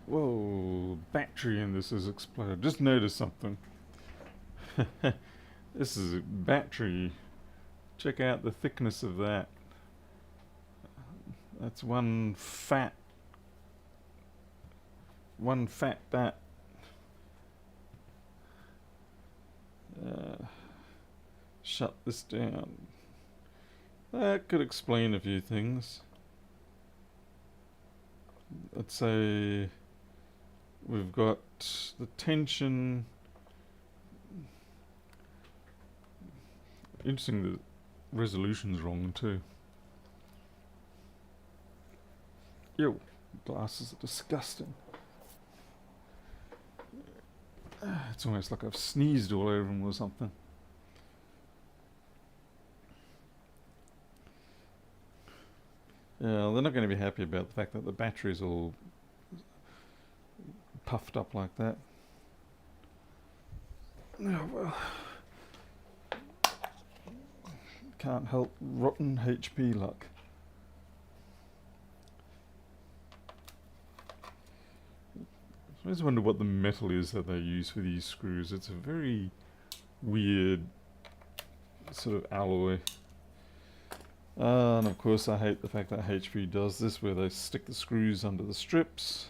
Whoa, battery in this has exploded. Just noticed something. This is a battery. Check out the thickness of that. That's one fat bat. Shut this down. That could explain a few things. Let's say we've got the tension. Interesting, the resolution's wrong too. Ew, glasses are disgusting. It's almost like I've sneezed all over them or something. Yeah, they're not going to be happy about the fact that the battery's all puffed up like that. Oh, well. Can't help rotten HP luck. I always wonder what the metal is that they use for these screws. It's a very weird sort of alloy. And of course I hate the fact that HP does this, where they stick the screws under the strips.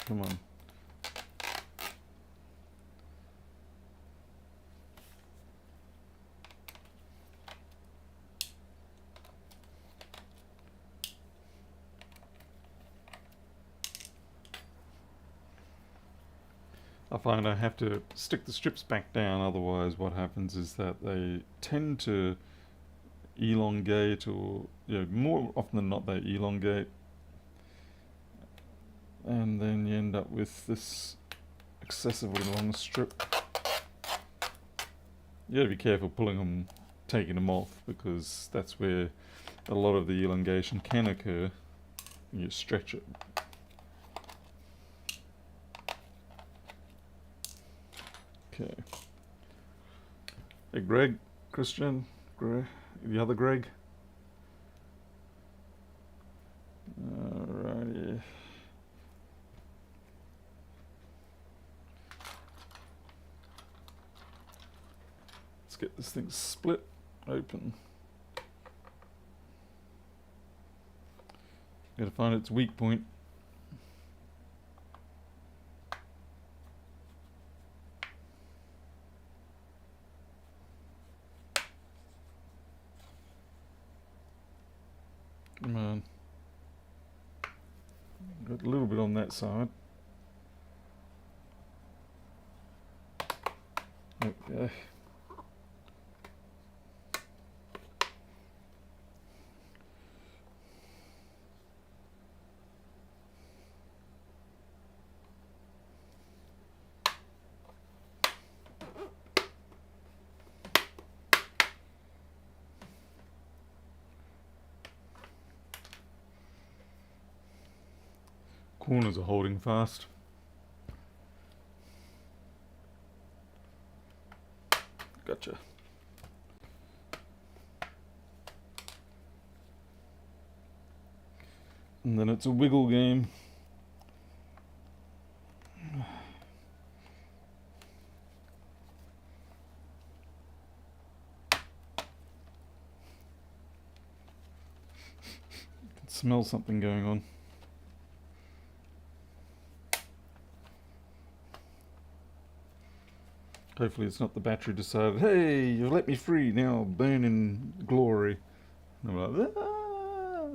Come on. I find I have to stick the strips back down, otherwise what happens is that they tend to elongate, or more often than not they elongate, and then you end up with this excessively long strip. You gotta be careful taking them off, because that's where a lot of the elongation can occur when you stretch it. Okay. Hey, Greg, Christian, the other Greg. Alrighty. Let's get this thing split open. Gotta find its weak point. Come on. Got a little bit on that side. Okay. Corners are holding fast. Gotcha. And then it's a wiggle game. I can smell something going on. Hopefully it's not the battery decided, hey, you've let me free, now I'll burn in glory. And I'm like, ah!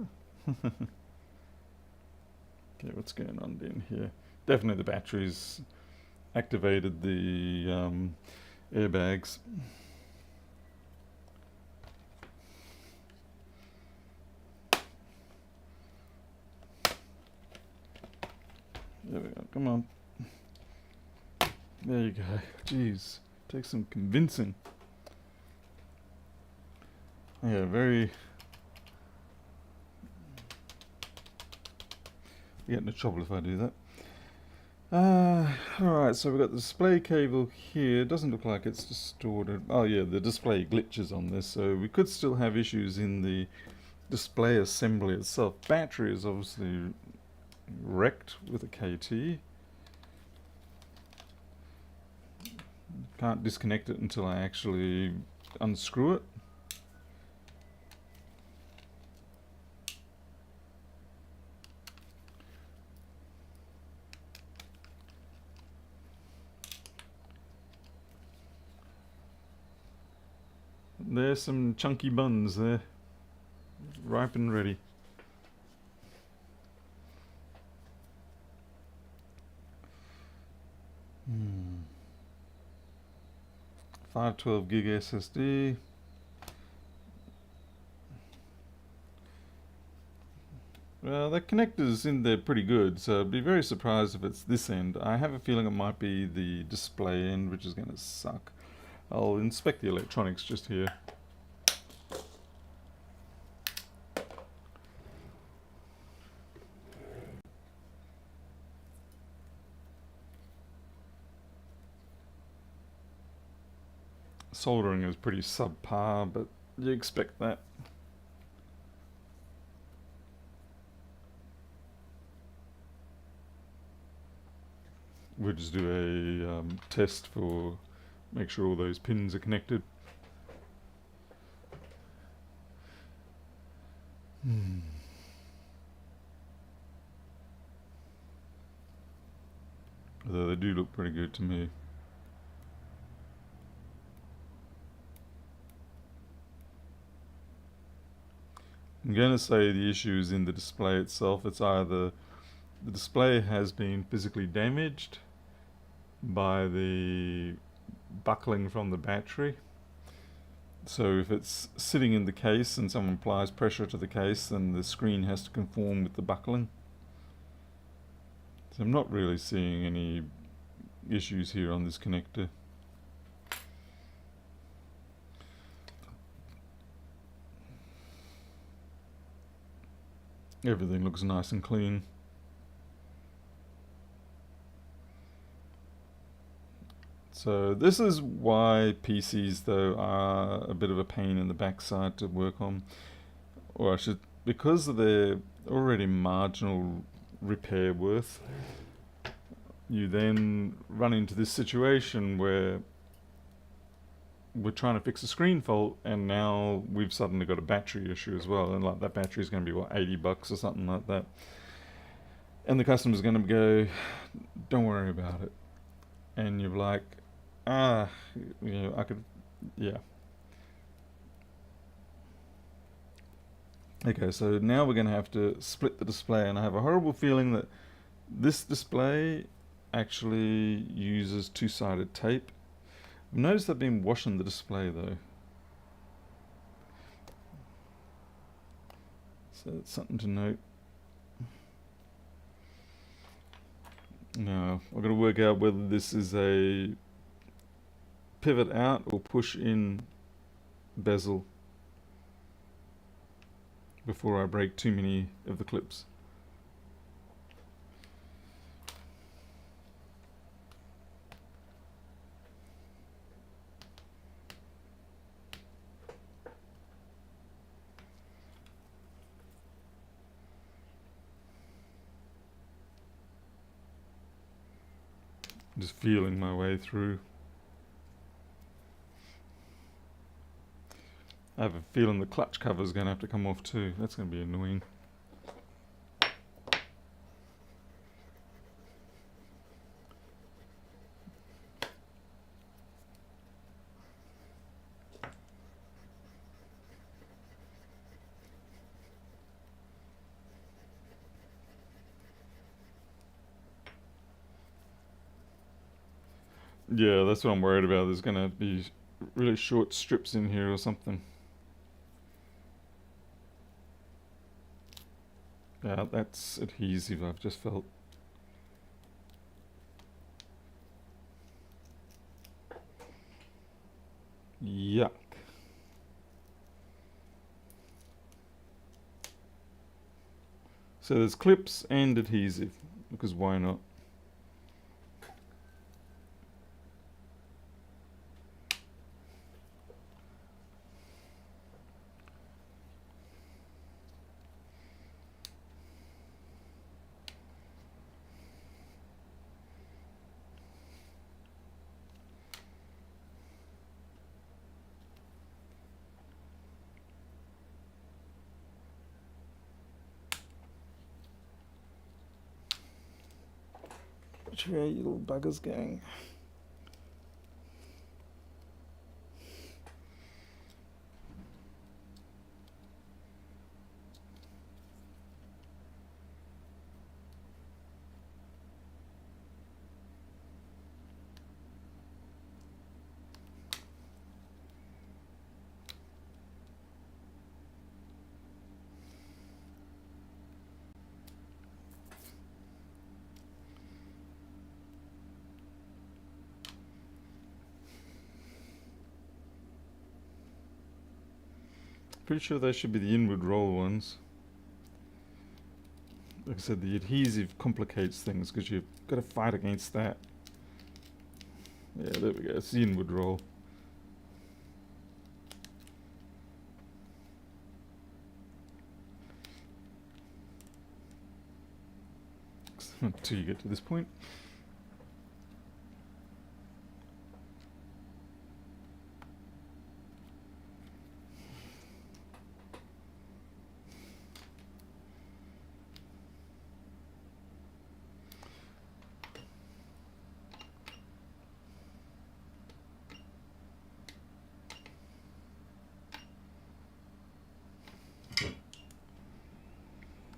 Okay, what's going on down here? Definitely the battery's activated the airbags. There we go, come on. There you go. Jeez, takes some convincing. Yeah, very... I get into trouble if I do that. Alright, so we've got the display cable here. It doesn't look like it's distorted. Oh yeah, the display glitches on this, so we could still have issues in the display assembly itself. Battery is obviously wrecked with a KT. Can't disconnect it until I actually unscrew it. There's some chunky buns there, ripe and ready. Hmm. 512 gig SSD. Well, the connector's in there pretty good, so I'd be very surprised if it's this end. I have a feeling it might be the display end, which is going to suck. I'll inspect the electronics just here. Soldering is pretty subpar, but you expect that. We'll just do a test for make sure all those pins are connected. Although they do look pretty good to me. I'm going to say the issue is in the display itself. It's either the display has been physically damaged by the buckling from the battery. So if it's sitting in the case and someone applies pressure to the case, then the screen has to conform with the buckling. So I'm not really seeing any issues here on this connector. Everything looks nice and clean. So this is why PCs though are a bit of a pain in the backside to work on, or I should, because of their already marginal repair worth, you then run into this situation where we're trying to fix a screen fault and now we've suddenly got a battery issue as well, and like that battery is going to be what, $80 or something like that, and the customer's going to go, don't worry about it, and you're like, you know, I could, yeah. Okay, so now we're going to have to split the display, and I have a horrible feeling that this display actually uses two-sided tape. I've noticed I've been washing the display though. So that's something to note. Now, I've got to work out whether this is a pivot out or push in bezel before I break too many of the clips. Just feeling my way through. I have a feeling the clutch cover is going to have to come off too. That's going to be annoying. Yeah, that's what I'm worried about. There's going to be really short strips in here or something. Yeah, that's adhesive, I've just felt. Yuck. So there's clips and adhesive, because why not? Which way are you little buggers going? Pretty sure they should be the inward roll ones. Like I said, the adhesive complicates things because you've got to fight against that. Yeah, there we go. It's the inward roll. Until you get to this point.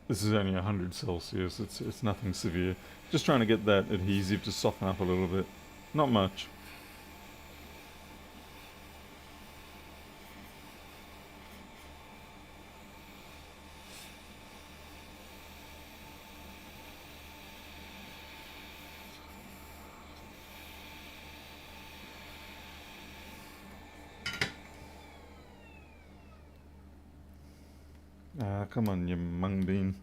This is only 100 Celsius, it's nothing severe. Just trying to get that adhesive to soften up a little bit. Not much. Ah, come on, you mung bean.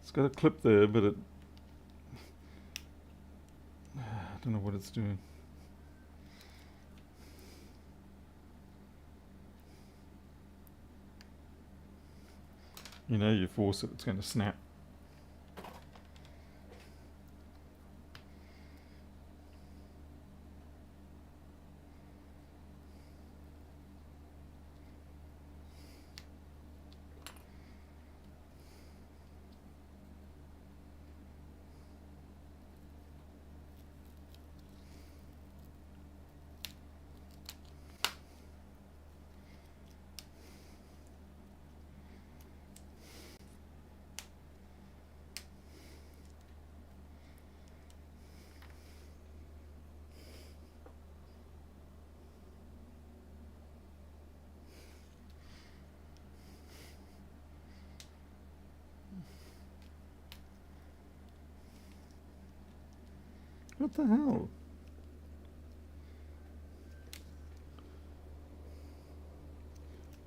It's got a clip there, but it... I don't know what it's doing. You know, you force it, it's going to snap. What the hell?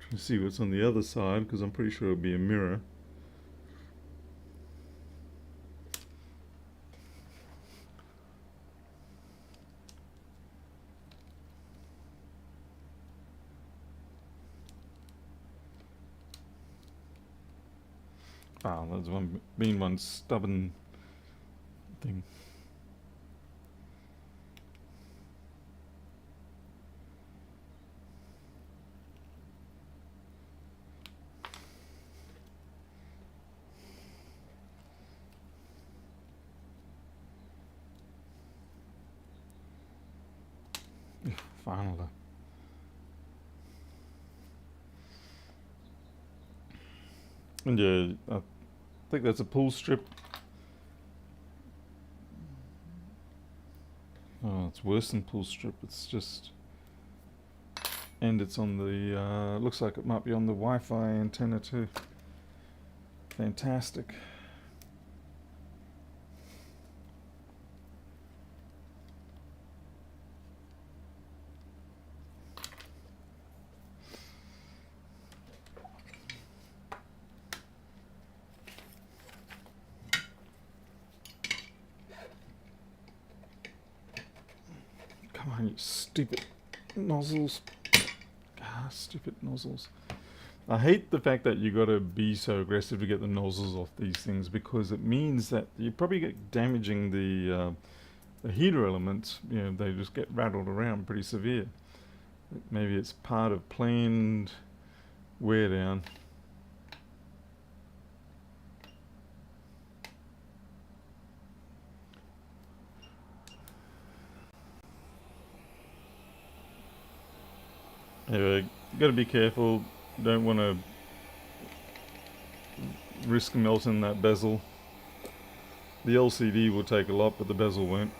Trying to see what's on the other side, because I'm pretty sure it'll be a mirror. Ah, there's one stubborn thing. Finally. And yeah, I think that's a pull strip. Oh, it's worse than pull strip. It's just... And it's on the... looks like it might be on the Wi-Fi antenna too. Fantastic. Come on, you stupid nozzles. Ah, stupid nozzles. I hate the fact that you got to be so aggressive to get the nozzles off these things, because it means that you probably get damaging the heater elements. You know, they just get rattled around pretty severe. Maybe it's part of planned wear down. Anyway, got to be careful. Don't want to risk melting that bezel. The LCD will take a lot, but the bezel won't.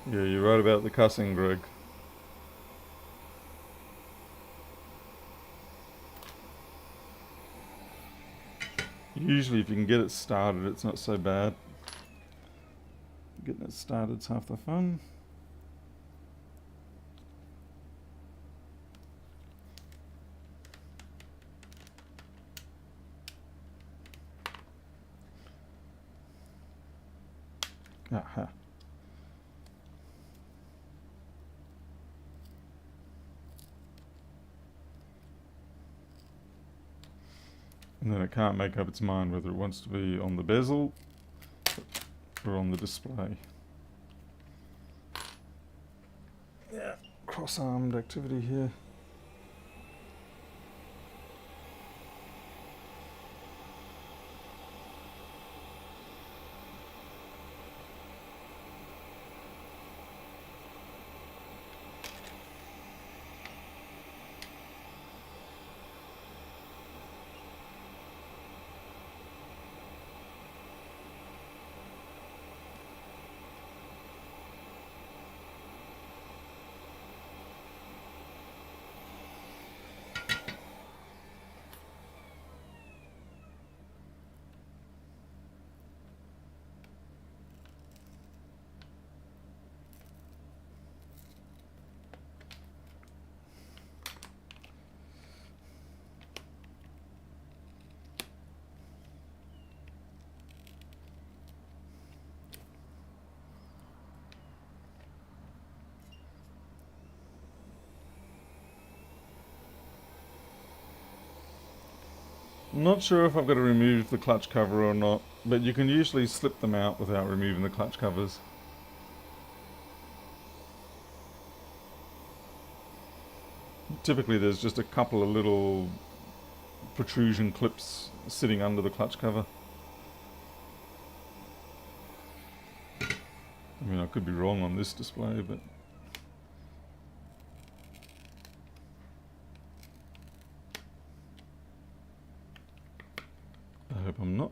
Yeah, you're right about the cussing, Greg. Usually if you can get it started, it's not so bad. Getting it started's half the fun. Aha. And then it can't make up its mind whether it wants to be on the bezel or on the display. Yeah, cross-armed activity here. I'm not sure if I've got to remove the clutch cover or not, but you can usually slip them out without removing the clutch covers. Typically there's just a couple of little protrusion clips sitting under the clutch cover. I mean, I could be wrong on this display, but I hope I'm not.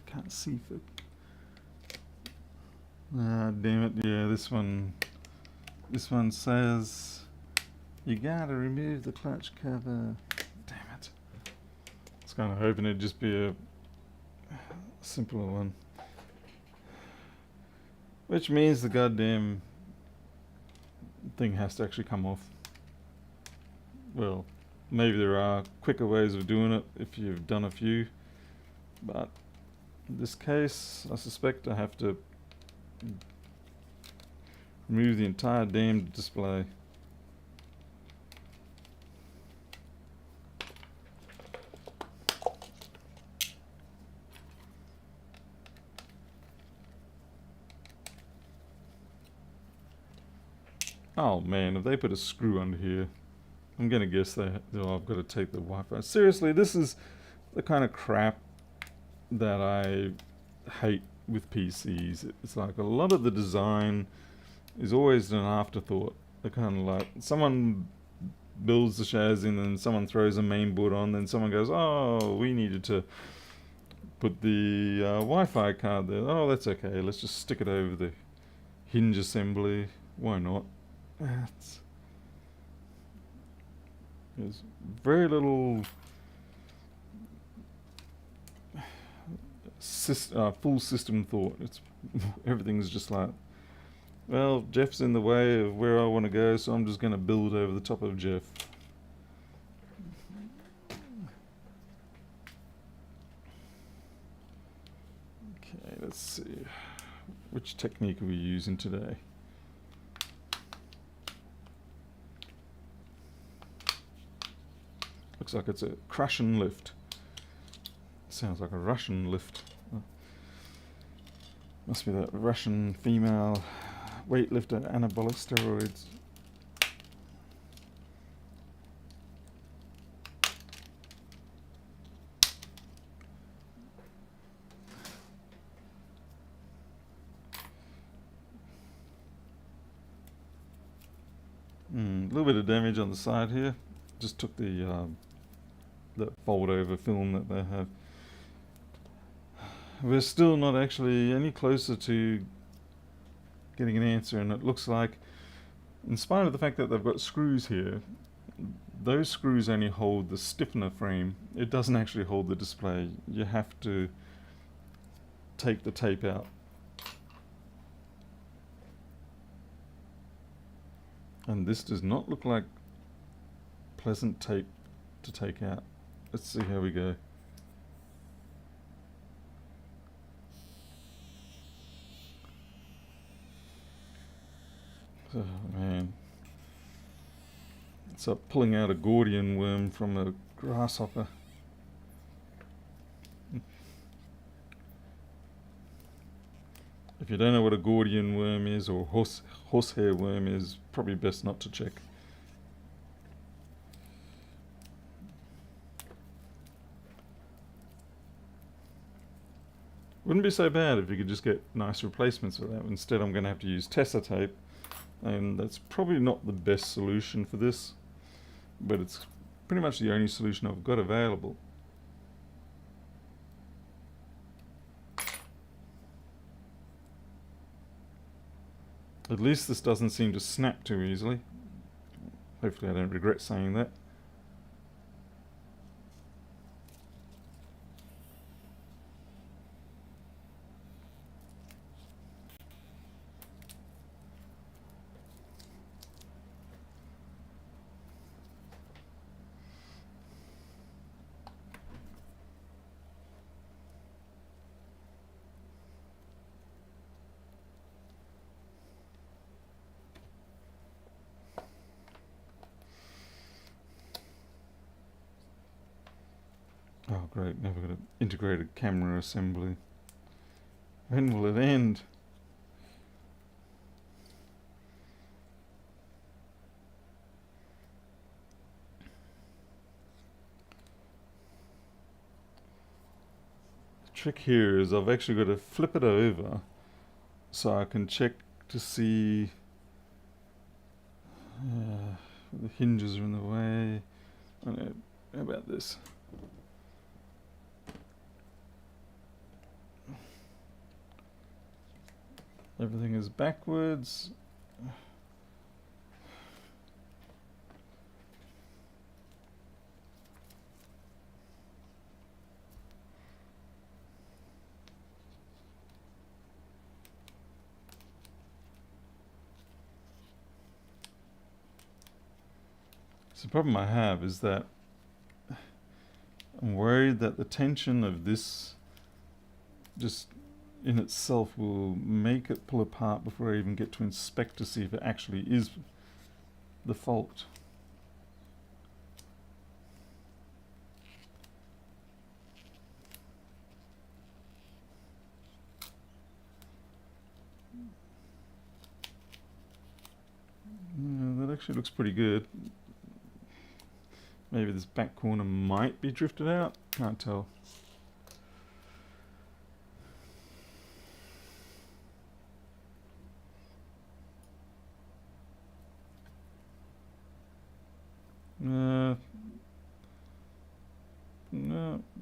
Can't see for... Ah, damn it, yeah, this one says you gotta remove the clutch cover. Damn it. I was kind of hoping it'd just be a simpler one. Which means the goddamn thing has to actually come off. Well, Maybe there are quicker ways of doing it if you've done a few, but in this case, I suspect I have to remove the entire damned display. Oh man, if they put a screw under here, I'm gonna guess that I've got to take the Wi-Fi. Seriously, this is the kind of crap that I hate with PCs. It's like a lot of the design is always an afterthought. They're kind of like someone builds the chassis and then someone throws a mainboard on, then someone goes, oh, we needed to put the Wi-Fi card there. Oh, that's okay. Let's just stick it over the hinge assembly. Why not? There's very little full system thought. It's everything's just like, well, Jeff's in the way of where I want to go, so I'm just going to build over the top of Jeff. Okay, let's see. Which technique are we using today? Looks like it's a crush and lift. Sounds like a Russian lift. Oh. Must be that Russian female weightlifter, anabolic steroids. A little bit of damage on the side here. Just took the fold over film that they have. We're still not actually any closer to getting an answer, and it looks like, in spite of the fact that they've got screws here, those screws only hold the stiffener frame. It doesn't actually hold the display. You have to take the tape out. And this does not look like pleasant tape to take out. Let's see how we go. Oh man. It's like pulling out a Gordian worm from a grasshopper. If you don't know what a Gordian worm is, or horsehair worm is, probably best not to check. Wouldn't be so bad if you could just get nice replacements for that. Instead, I'm going to have to use Tessa tape, and that's probably not the best solution for this, but it's pretty much the only solution I've got available. At least this doesn't seem to snap too easily. Hopefully I don't regret saying that. Oh great, now we've got an integrated camera assembly. When will it end? The trick here is I've actually got to flip it over so I can check to see the hinges are in the way. Oh, no. How about this? Everything is backwards. So the problem I have is that I'm worried that the tension of this just in itself will make it pull apart before I even get to inspect to see if it actually is the fault. That actually looks pretty good. Maybe this back corner might be drifted out. Can't tell. No,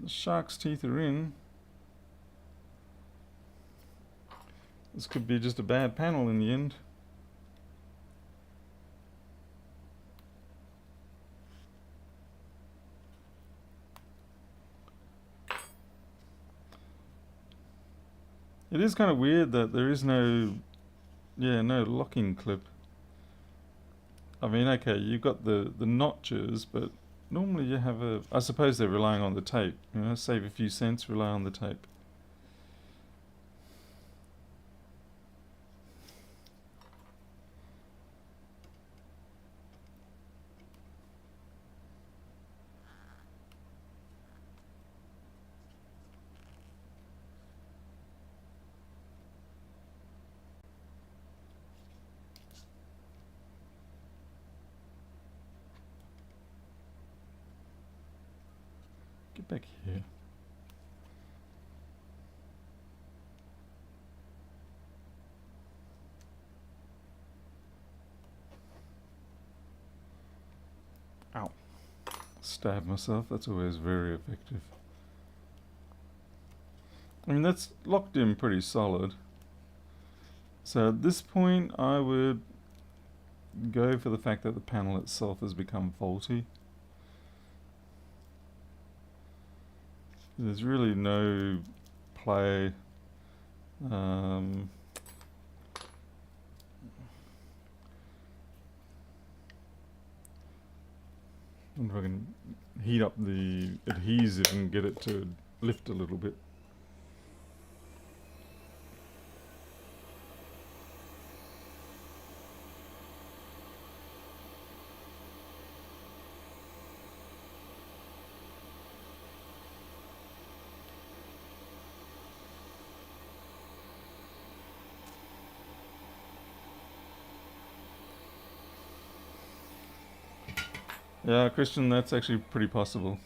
the shark's teeth are in. This could be just a bad panel in the end. It is kind of weird that there is no locking clip. I mean, okay, you've got the notches, but normally you have a... I suppose they're relying on the tape. You know, save a few cents, rely on the tape. Get back here. Ow. Stab myself, that's always very effective. I mean, that's locked in pretty solid. So at this point, I would go for the fact that the panel itself has become faulty. There's really no play. I wonder if I can heat up the adhesive and get it to lift a little bit. Yeah, Christian, that's actually pretty possible.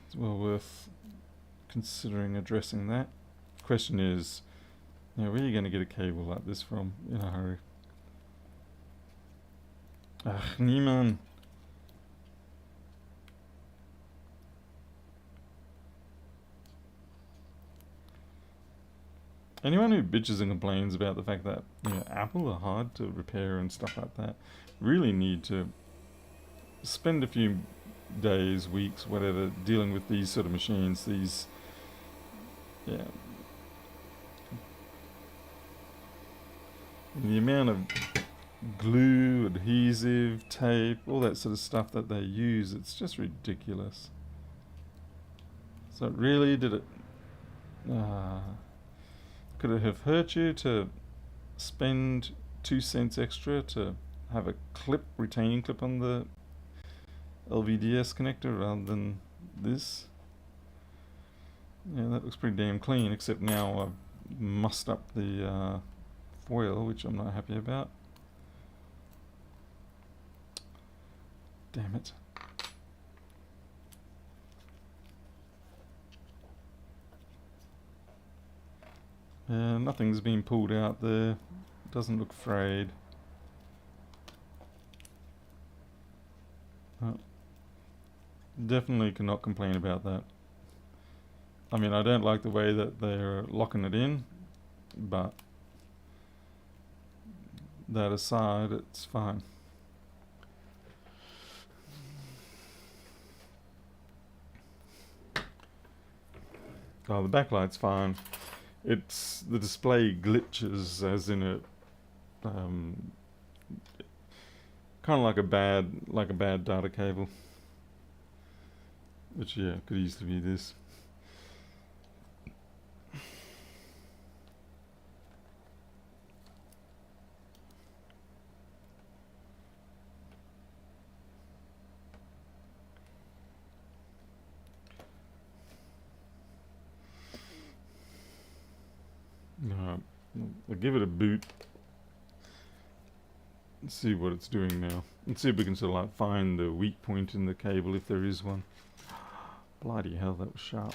It's well worth considering addressing that. Question is, where are you going to get a cable like this from in a hurry? Ach, niemand. Anyone who bitches and complains about the fact that Apple are hard to repair and stuff like that really need to spend a few days, weeks, whatever, dealing with these sort of machines. The amount of glue, adhesive, tape, all that sort of stuff that they use, it's just ridiculous. So really, did it... could it have hurt you to spend 2 cents extra to have a retaining clip on the LVDS connector rather than this? Yeah, that looks pretty damn clean, except now I've mussed up the foil, which I'm not happy about. Damn it. Nothing's been pulled out there. Doesn't look frayed. Definitely cannot complain about that. I mean, I don't like the way that they're locking it in, but that aside, it's fine. Oh, the backlight's fine. It's the display glitches, as in it kind kind of like a bad data cable, which yeah could easily be this. No, I'll give it a boot. Let's see what it's doing now. Let's see if we can sort of like find the weak point in the cable if there is one. Bloody hell, that was sharp.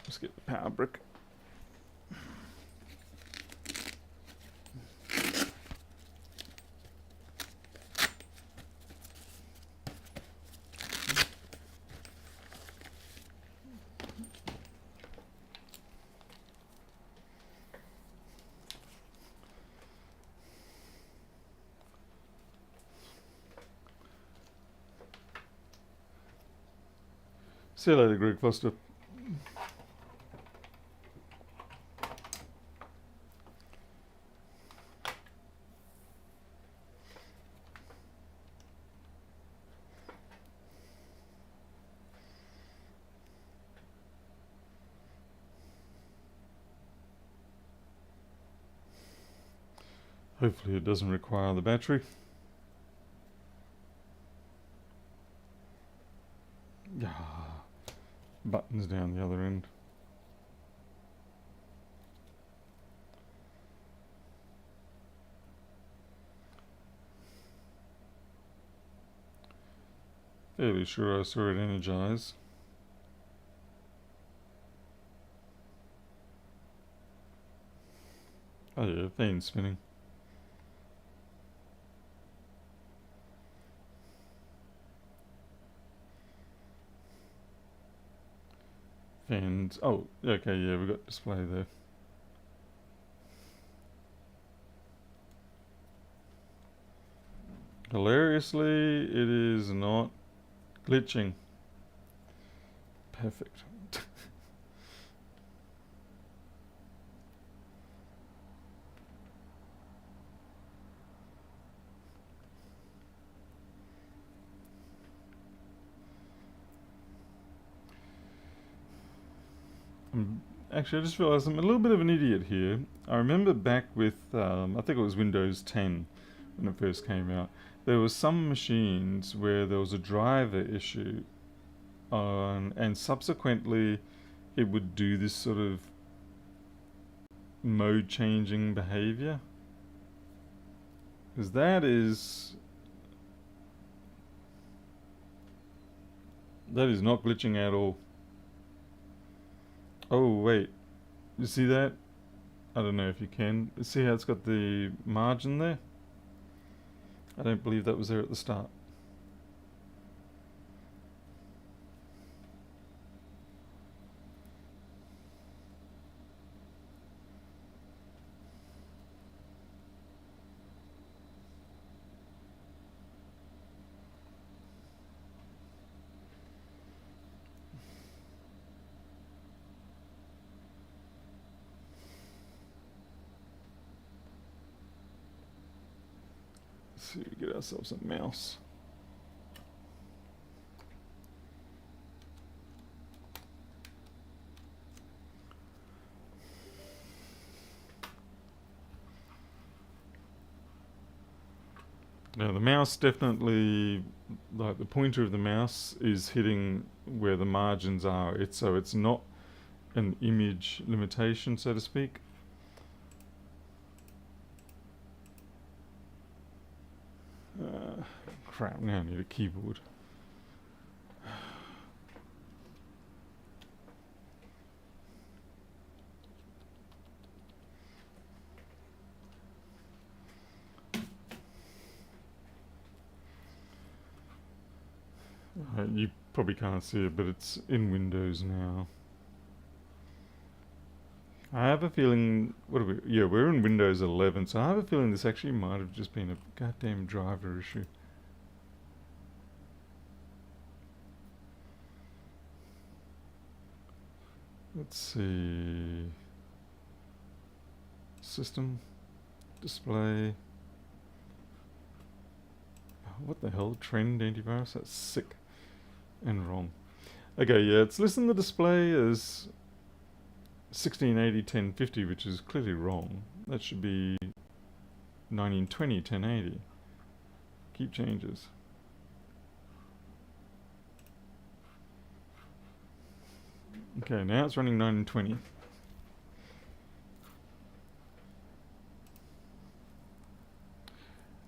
Let's get the power brick. See you later, Greg Foster. Hopefully it doesn't require the battery. Ah, buttons down the other end. Fairly sure I saw it energize. Oh yeah, fan spinning. Fans. Oh, okay, yeah, we got display there. Hilariously, it is not glitching. Perfect. Actually, I just realized I'm a little bit of an idiot here. I remember back with, I think it was Windows 10 when it first came out, there were some machines where there was a driver issue on, and subsequently it would do this sort of mode changing behavior. Because that is not glitching at all. Oh wait, you see that? I don't know if you can. See how it's got the margin there? I don't believe that was there at the start. Let's see, we get ourselves a mouse. Now the mouse definitely, like the pointer of the mouse is hitting where the margins are. So it's not an image limitation, so to speak. Crap, now I need a keyboard. You probably can't see it, but it's in Windows now. I have a feeling. What are we? Yeah, we're in Windows 11, so I have a feeling this actually might have just been a goddamn driver issue. Let's see. System, display. What the hell? Trend antivirus? That's sick and wrong. Okay, yeah, it's listing the display as 1680 1050, which is clearly wrong. That should be 1920 1080. Keep changes. Okay, now it's running 1920.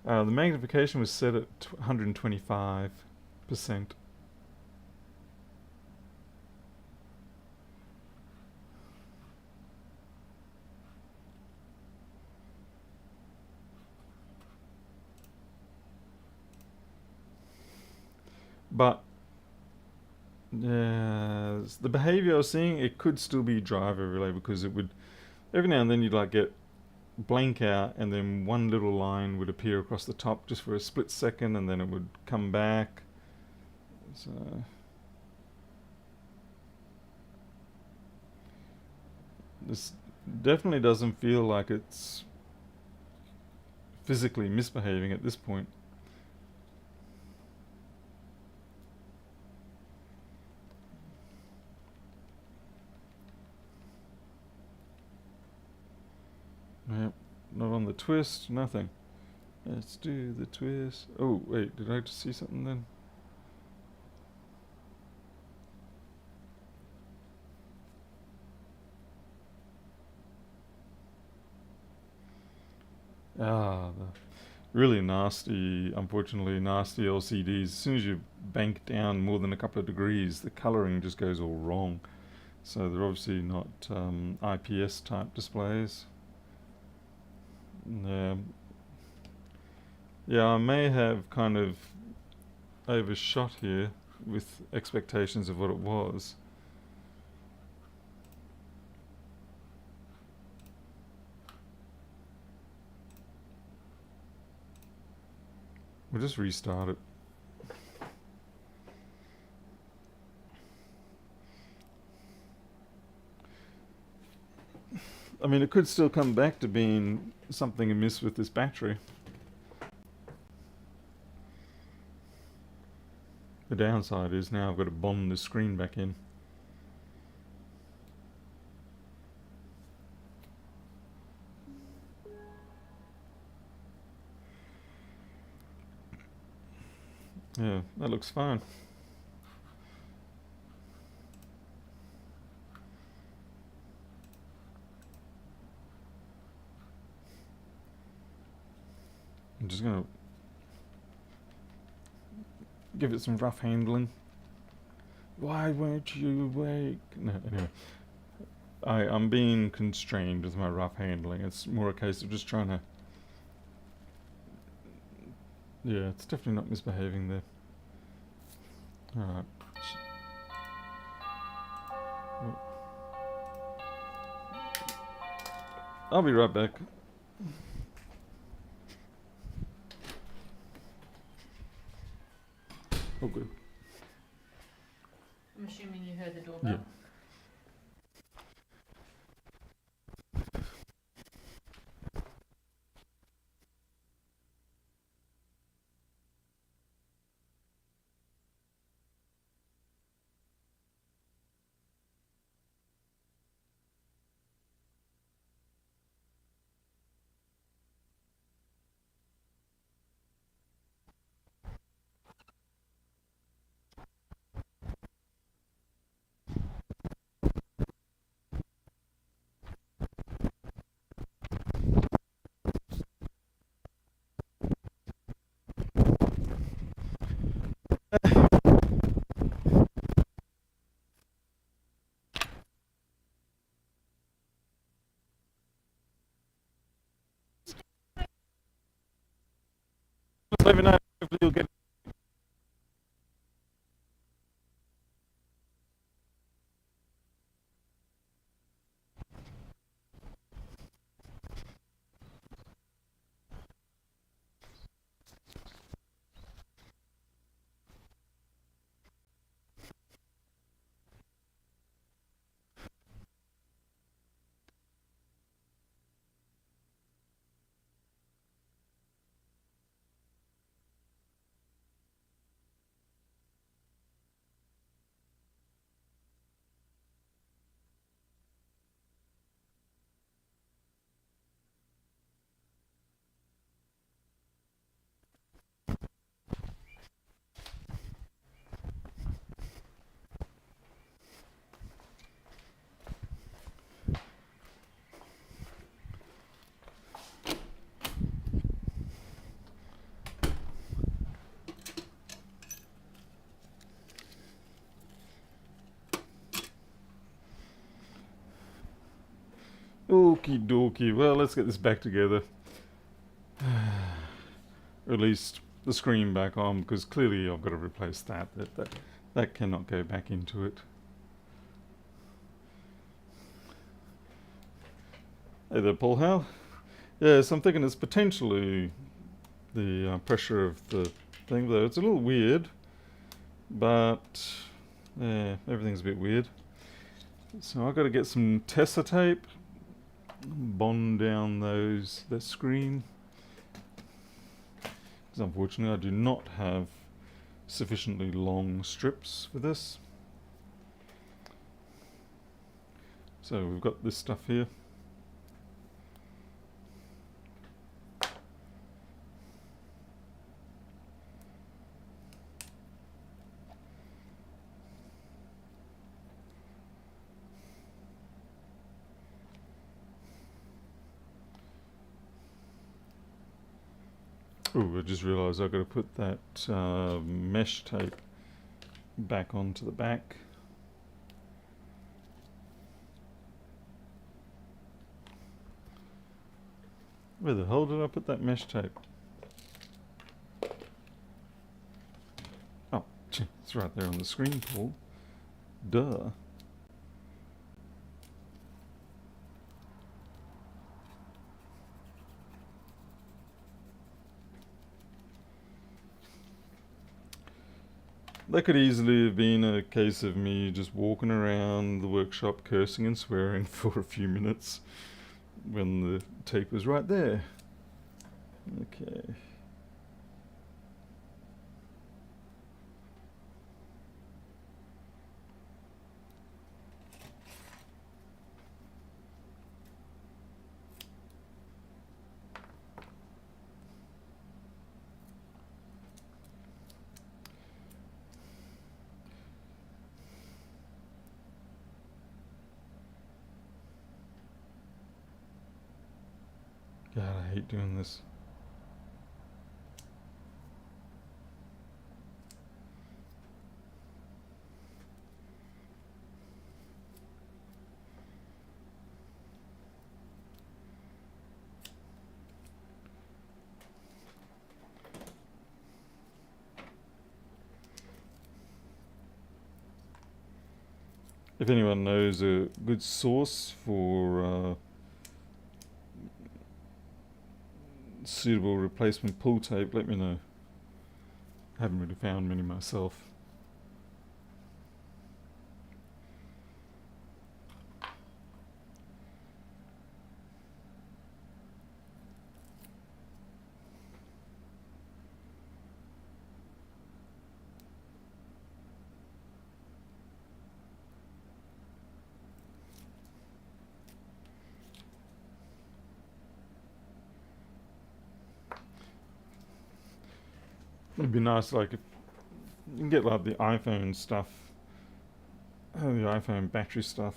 The magnification was set at 125%. But the behavior I was seeing, it could still be driver related because it would every now and then you'd like get blank out and then one little line would appear across the top just for a split second and then it would come back. So this definitely doesn't feel like it's physically misbehaving at this point. Yep, not on the twist, nothing. Let's do the twist. Oh, wait, did I just see something then? The really nasty, unfortunately nasty LCDs. As soon as you bank down more than a couple of degrees, the colouring just goes all wrong. So they're obviously not IPS type displays. Yeah, yeah, I may have kind of overshot here with expectations of what it was. We'll just restart it. I mean, it could still come back to being something amiss with this battery. The downside is now I've got to bond the screen back in. Yeah, that looks fine. I'm just gonna give it some rough handling. Why won't you wake? No, anyway. I'm being constrained with my rough handling. It's more a case of just trying to... Yeah, it's definitely not misbehaving there. Alright. I'll be right back. Oh, good. I'm assuming you heard the doorbell? Yeah. Just let me know if you'll get Okie dokie. Well, let's get this back together. Or at least the screen back on, because clearly I've got to replace that. That cannot go back into it. Hey there, Paul Hal. Yes, I'm thinking it's potentially the pressure of the thing, though. It's a little weird, but yeah, everything's a bit weird. So I've got to get some Tessa tape, bond down that screen. Because unfortunately I do not have sufficiently long strips for this. So we've got this stuff here. Oh, I just realised I've got to put that mesh tape back onto the back. Where the hell did I put that mesh tape? Oh, it's right there on the screen, Paul. Duh. That could easily have been a case of me just walking around the workshop cursing and swearing for a few minutes when the tape was right there. Okay. God, I hate doing this. If anyone knows a good source for suitable replacement pull tape, let me know. I haven't really found many myself. It'd be nice, like, if you can get like the iPhone stuff, the iPhone battery stuff.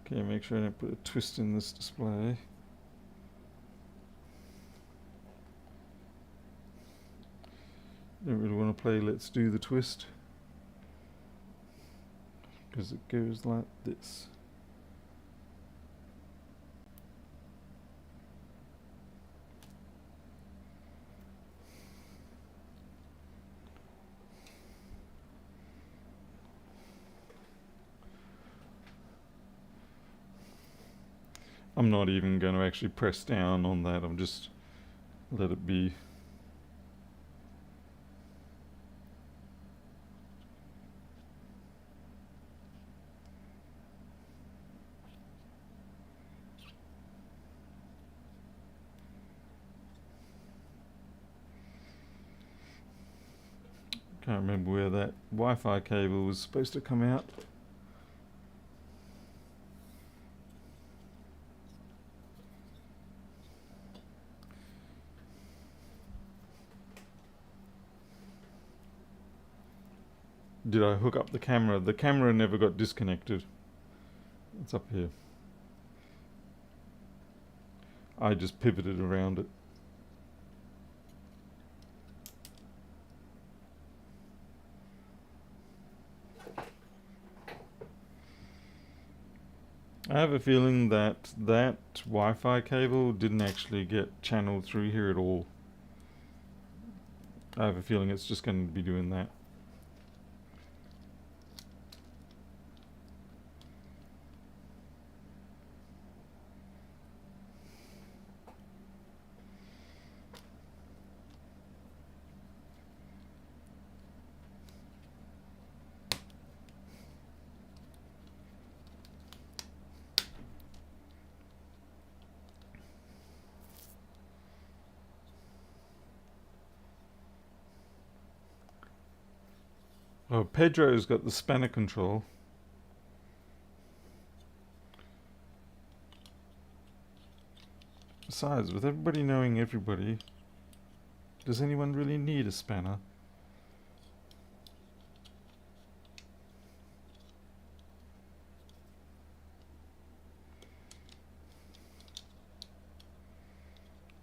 Okay, make sure I don't put a twist in this display. Don't really want to play Let's Do the Twist, because it goes like this. I'm not even going to actually press down on that, I'm just let it be. Can't remember where that Wi-Fi cable was supposed to come out. Did I hook up the camera? The camera never got disconnected. It's up here. I just pivoted around it. I have a feeling that that Wi-Fi cable didn't actually get channeled through here at all. I have a feeling it's just going to be doing that. Oh, Pedro's got the spanner control. Besides, with everybody knowing everybody, does anyone really need a spanner?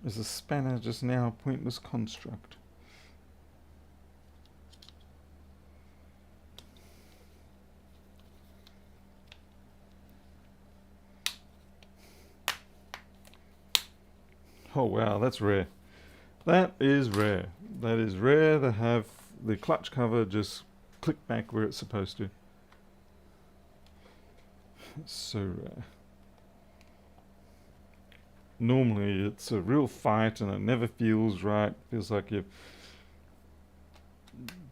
Is a spanner just now a pointless construct? Oh wow, that's rare. That is rare. That is rare to have the clutch cover just click back where it's supposed to. It's so rare. Normally it's a real fight and it never feels right. Feels like you've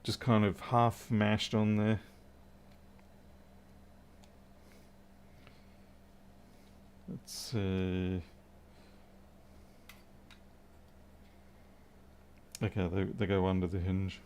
just kind of half mashed on there. Let's see. Okay, they go under the hinge.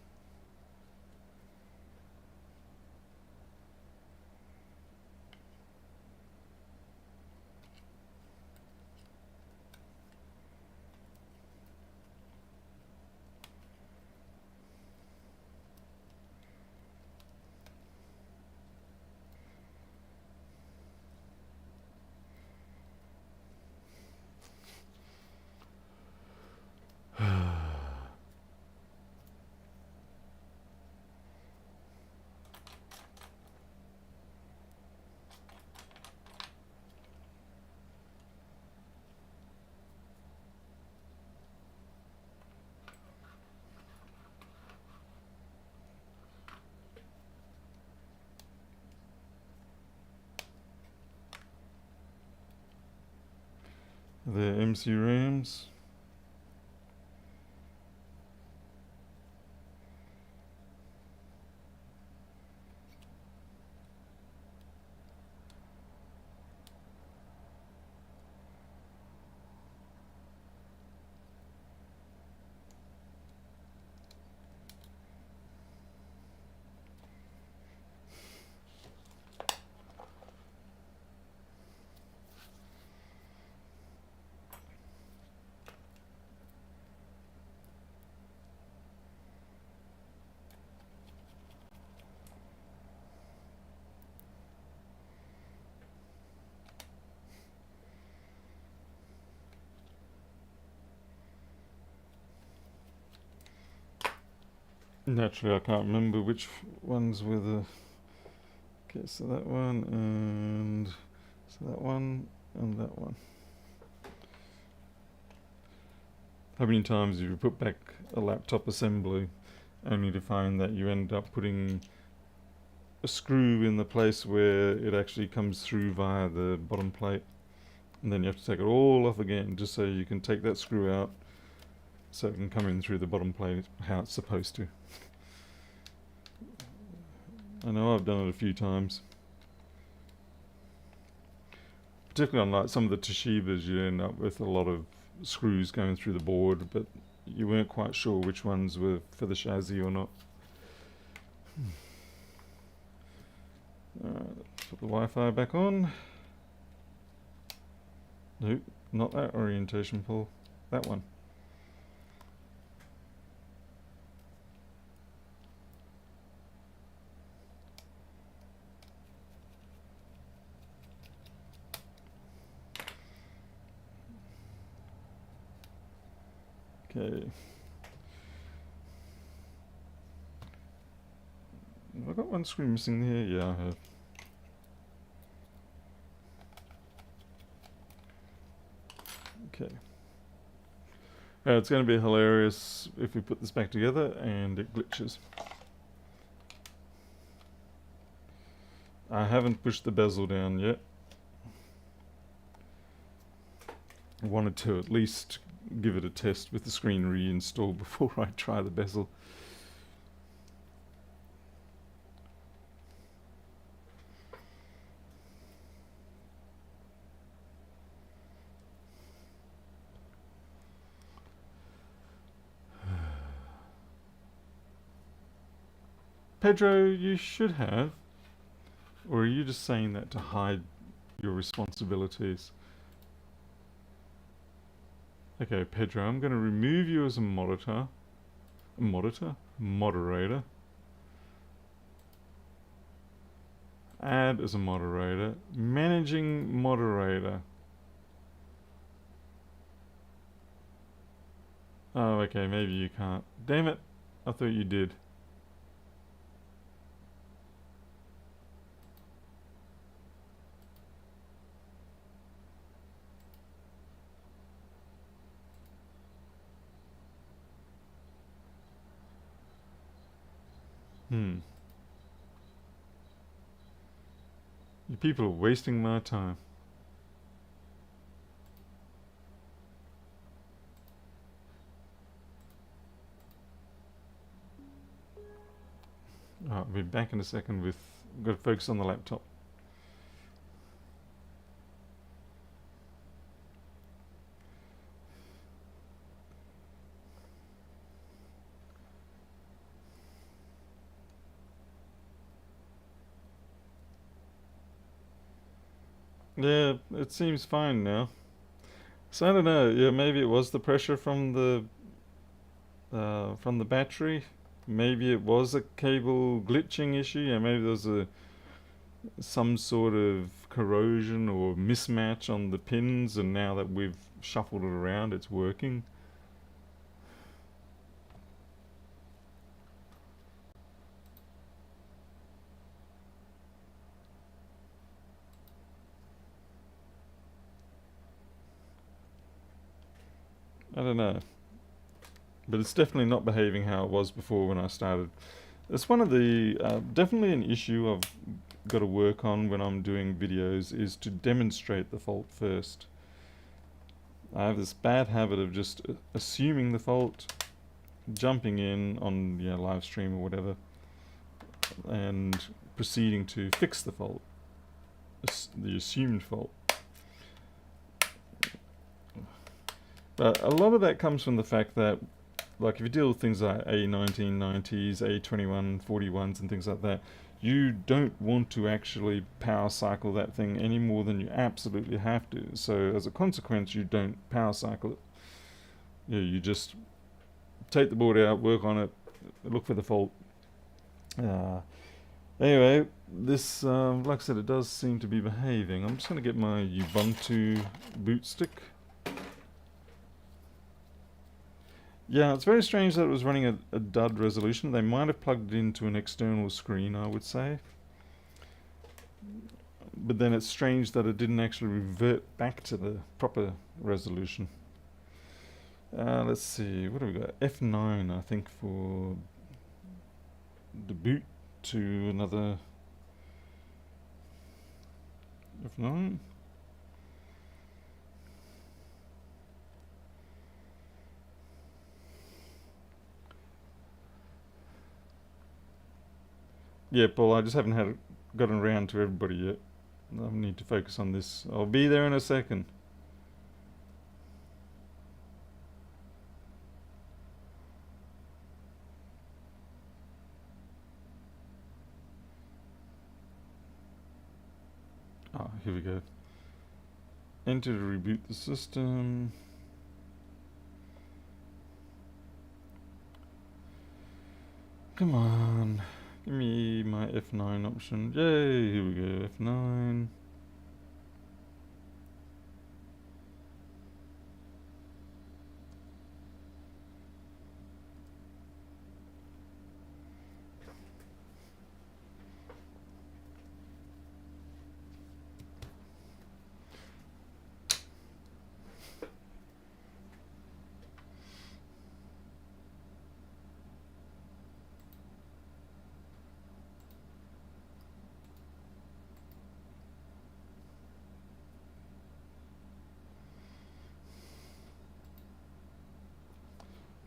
The MC RAMs. Naturally, I can't remember which ones were the. Okay, so that one and so that one and that one. How many times have you put back a laptop assembly only to find that you end up putting a screw in the place where it actually comes through via the bottom plate, and then you have to take it all off again just so you can take that screw out so it can come in through the bottom plate how it's supposed to. I know I've done it a few times. Particularly on like some of the Toshibas, you end up with a lot of screws going through the board, but you weren't quite sure which ones were for the chassis or not. Alright, let's put the Wi-Fi back on. Nope, not that orientation pole. That one. Okay. Have I got one screw missing here? Yeah, I have. It's going to be hilarious if we put this back together and it glitches. I haven't pushed the bezel down yet. I wanted to at least give it a test with the screen reinstalled before I try the bezel. Pedro, you should have. Or are you just saying that to hide your responsibilities? Okay, Pedro, I'm going to remove you as a moderator. Moderator. Add as a moderator. Managing moderator. Oh, okay, maybe you can't. Damn it, I thought you did. You people are wasting my time. I'll be back in a second with... Got to focus on the laptop. Yeah, it seems fine now. So I don't know. Yeah, maybe it was the pressure from the battery. Maybe it was a cable glitching issue. Yeah, maybe there was some sort of corrosion or mismatch on the pins, and now that we've shuffled it around, it's working. I don't know. But it's definitely not behaving how it was before when I started. It's one of the... definitely an issue I've got to work on when I'm doing videos is to demonstrate the fault first. I have this bad habit of just assuming the fault, jumping in on live stream or whatever, and proceeding to fix the fault, the assumed fault. But a lot of that comes from the fact that, like, if you deal with things like A1990s, A2141s and things like that, you don't want to actually power cycle that thing any more than you absolutely have to. So as a consequence, you don't power cycle it. You just take the board out, work on it, look for the fault. Anyway, this, like I said, it does seem to be behaving. I'm just going to get my Ubuntu boot stick. Yeah, it's very strange that it was running a dud resolution. They might have plugged it into an external screen, I would say. But then it's strange that it didn't actually revert back to the proper resolution. Let's see, what have we got? F9, I think, for the boot to another F9. Yeah, Paul, I just haven't gotten around to everybody yet. I need to focus on this. I'll be there in a second. Ah, here we go. Enter to reboot the system. Come on. Give me my F9 option. Yay, here we go, F9.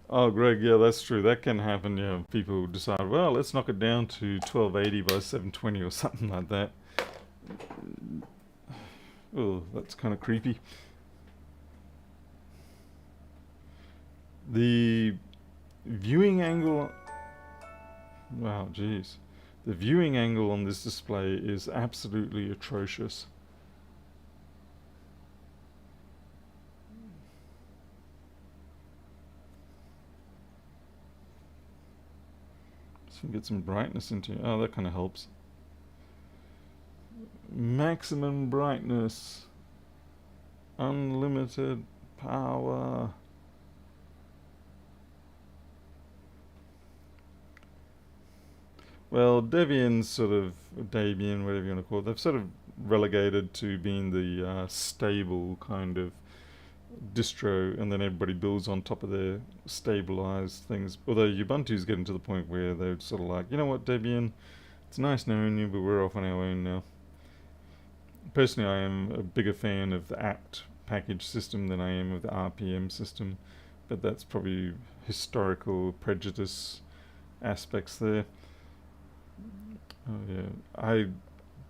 Oh, Greg, yeah, that's true. That can happen. Yeah, people decide, well, let's knock it down to 1280 by 720 or something like that. Oh, that's kind of creepy. The viewing angle. Wow, jeez. The viewing angle on this display is absolutely atrocious. So we can get some brightness into it. Oh, that kind of helps. Maximum brightness. Unlimited power. Well, Debian's sort of, Debian, whatever you want to call it, they've sort of relegated to being the stable kind of distro, and then everybody builds on top of their stabilized things. Although Ubuntu's getting to the point where they're sort of like, you know what, Debian, it's nice knowing you, but we're off on our own now. Personally, I am a bigger fan of the apt package system than I am of the RPM system, but that's probably historical prejudice aspects there. Oh yeah, I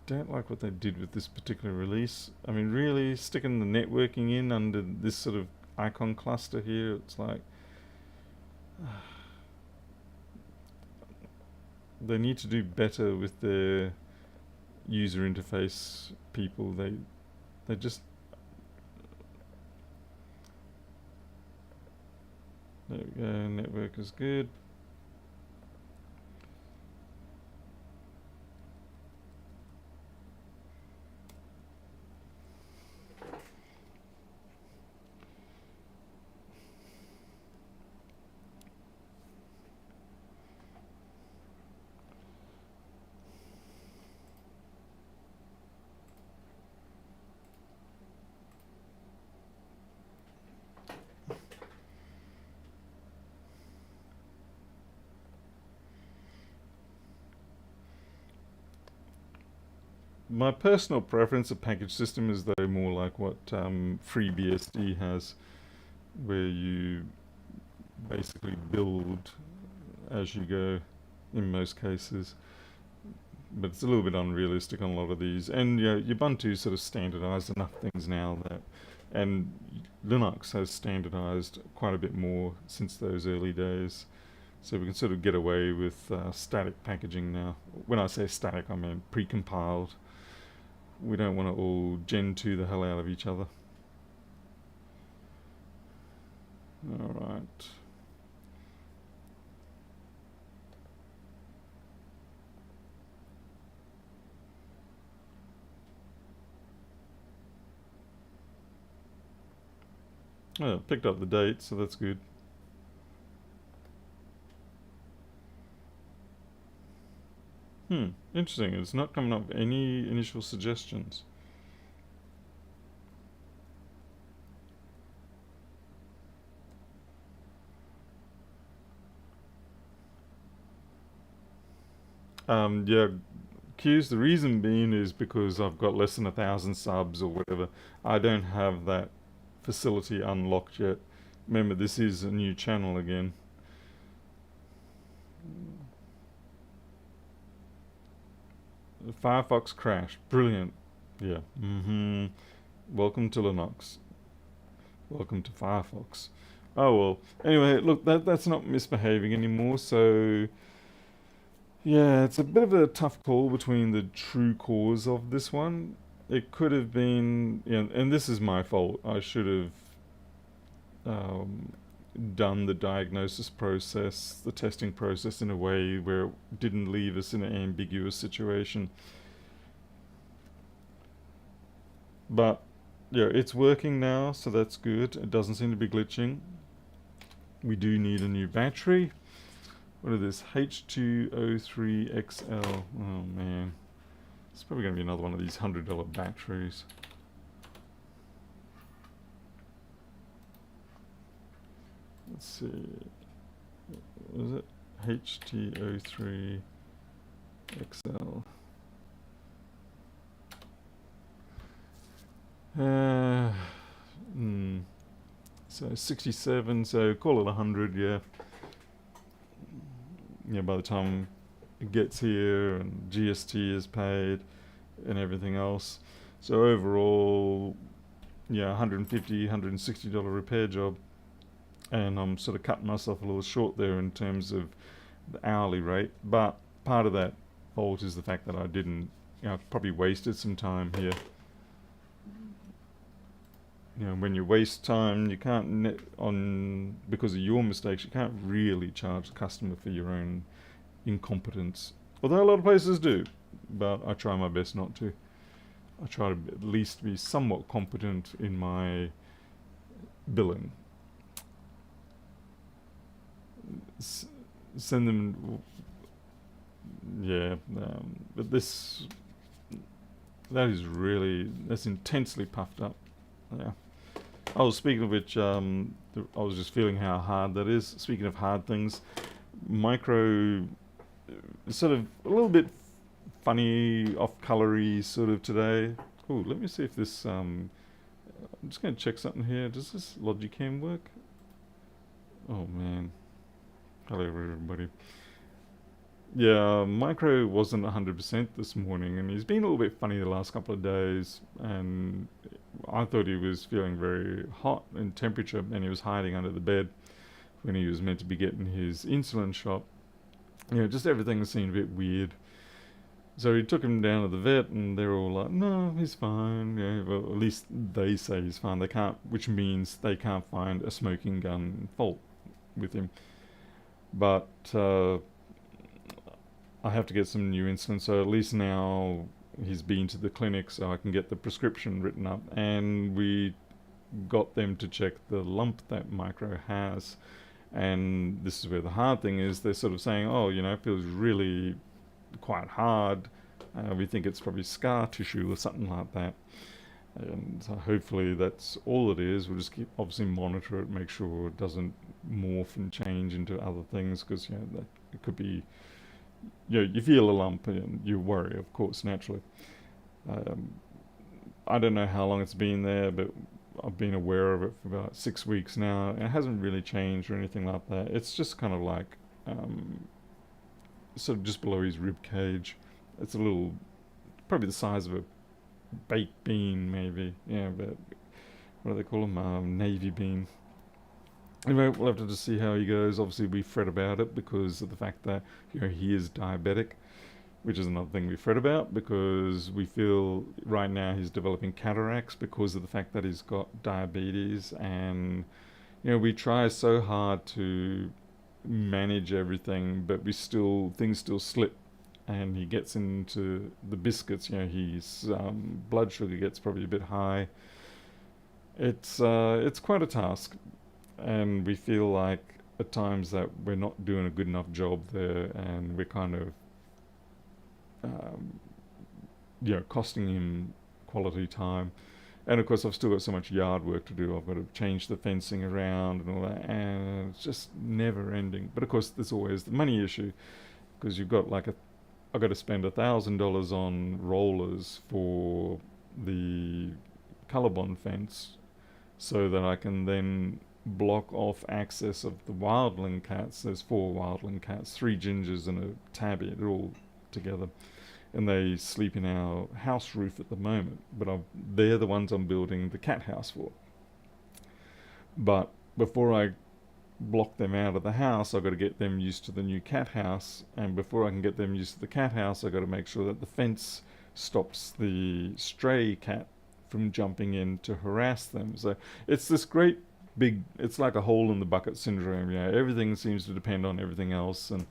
don't like what they did with this particular release. I mean, really sticking the networking in under this sort of icon cluster here, it's like they need to do better with their user interface people. They just there we go. Network is good. My personal preference of package system is though more like what FreeBSD has, where you basically build as you go in most cases. But it's a little bit unrealistic on a lot of these. And Ubuntu sort of standardized enough things now that, and Linux has standardized quite a bit more since those early days. So we can sort of get away with static packaging now. When I say static, I mean pre-compiled. We don't want to all Gen 2 the hell out of each other. Alright. Oh, picked up the date, so that's good. Interesting. It's not coming up with any initial suggestions. Yeah, Q's, the reason being is because I've got less than 1,000 subs or whatever. I don't have that facility unlocked yet. Remember, this is a new channel again. Firefox crashed. Brilliant. Yeah. Welcome to Linux. Welcome to Firefox. Oh well. Anyway, look, that's not misbehaving anymore. So yeah, it's a bit of a tough call between the true cause of this one. It could have been, and this is my fault. I should have um, done the diagnosis process, the testing process in a way where it didn't leave us in an ambiguous situation. But yeah, it's working now, so that's good. It doesn't seem to be glitching. We do need a new battery. What is this? H2O3XL. Oh man. It's probably going to be another one of these $100 batteries. Let's see. What is it? HTO3XL. Uh, hmm. So 67, so call it 100, yeah. Yeah, by the time it gets here and GST is paid and everything else. So overall, yeah, $150, $160 repair job. And I'm sort of cutting myself a little short there in terms of the hourly rate. But part of that fault is the fact that I didn't, I've probably wasted some time here. When you waste time, you can't because of your mistakes, you can't really charge the customer for your own incompetence. Although a lot of places do, but I try my best not to. I try to at least be somewhat competent in my billing. Send them, yeah, but that's intensely puffed up. Yeah. Oh, speaking of which, I was just feeling how hard that is. Speaking of hard things, micro sort of a little bit funny, off-colory sort of today. Oh, let me see if this. I'm just going to check something here. Does this Logicam work? Oh man. Hello everybody. Yeah, Micro wasn't 100% this morning, and he's been a little bit funny the last couple of days. And I thought he was feeling very hot in temperature, and he was hiding under the bed when he was meant to be getting his insulin shot. Just everything seemed a bit weird. So he took him down to the vet, and they're all like, "No, he's fine." Yeah, well, at least they say he's fine. They can't, which means they can't find a smoking gun fault with him. But I have to get some new insulin, so at least now he's been to the clinic, so I can get the prescription written up. And we got them to check the lump that Micro has. And this is where the hard thing is. They're sort of saying, "Oh, it feels really quite hard. We think it's probably scar tissue or something like that." And so hopefully that's all it is. We'll just obviously monitor it, make sure it doesn't morph and change into other things, because that it could be. You feel a lump and you worry, of course, naturally. I don't know how long it's been there, but I've been aware of it for about 6 weeks now, and it hasn't really changed or anything like that. It's just kind of like sort of just below his rib cage. It's a little, probably the size of a baked bean, maybe. Yeah, but what do they call them? Navy bean. Anyway, we'll have to just see how he goes. Obviously, we fret about it because of the fact that he is diabetic, which is another thing we fret about, because we feel right now he's developing cataracts because of the fact that he's got diabetes. And we try so hard to manage everything, but things still slip, and he gets into the biscuits. His blood sugar gets probably a bit high. It's quite a task, and we feel like at times that we're not doing a good enough job there, and we're kind of costing him quality time. And of course, I've still got so much yard work to do. I've got to change the fencing around and all that, and it's just never ending. But of course, there's always the money issue, because you've got I've got to spend $1,000 on rollers for the colorbond fence, so that I can then block off access of the wildling cats. There's 4 wildling cats, 3 gingers and a tabby. They're all together, and they sleep in our house roof at the moment. But they're the ones I'm building the cat house for. But before I block them out of the house, I've got to get them used to the new cat house, and before I can get them used to the cat house, I've got to make sure that the fence stops the stray cat from jumping in to harass them. So it's this great big, it's like a hole in the bucket syndrome. Everything seems to depend on everything else, and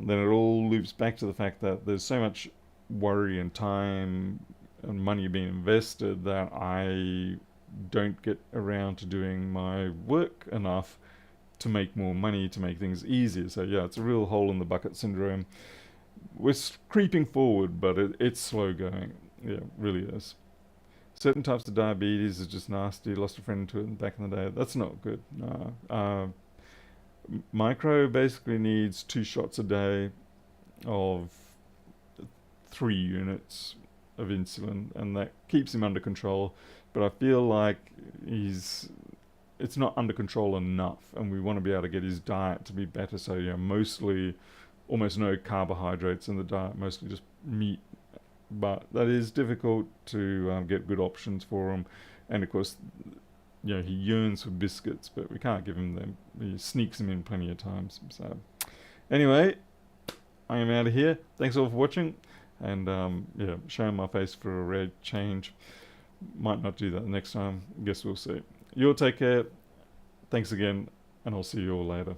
then it all loops back to the fact that there's so much worry and time and money being invested that I don't get around to doing my work enough to make more money, to make things easier. So it's a real hole in the bucket syndrome. We're creeping forward, but it's slow going. Yeah, it really is. Certain types of diabetes is just nasty. Lost a friend to it back in the day. That's not good. No. Micro basically needs 2 shots a day of 3 units of insulin, and that keeps him under control. But I feel like he's it's not under control enough, and we want to be able to get his diet to be better. So mostly, almost no carbohydrates in the diet, mostly just meat. But that is difficult to get good options for him, and of course, he yearns for biscuits, but we can't give him them. He sneaks them in plenty of times. So anyway, I am out of here. Thanks all for watching, and showing my face for a rare change. Might not do that the next time. Guess we'll see. You'll take care. Thanks again, and I'll see you all later.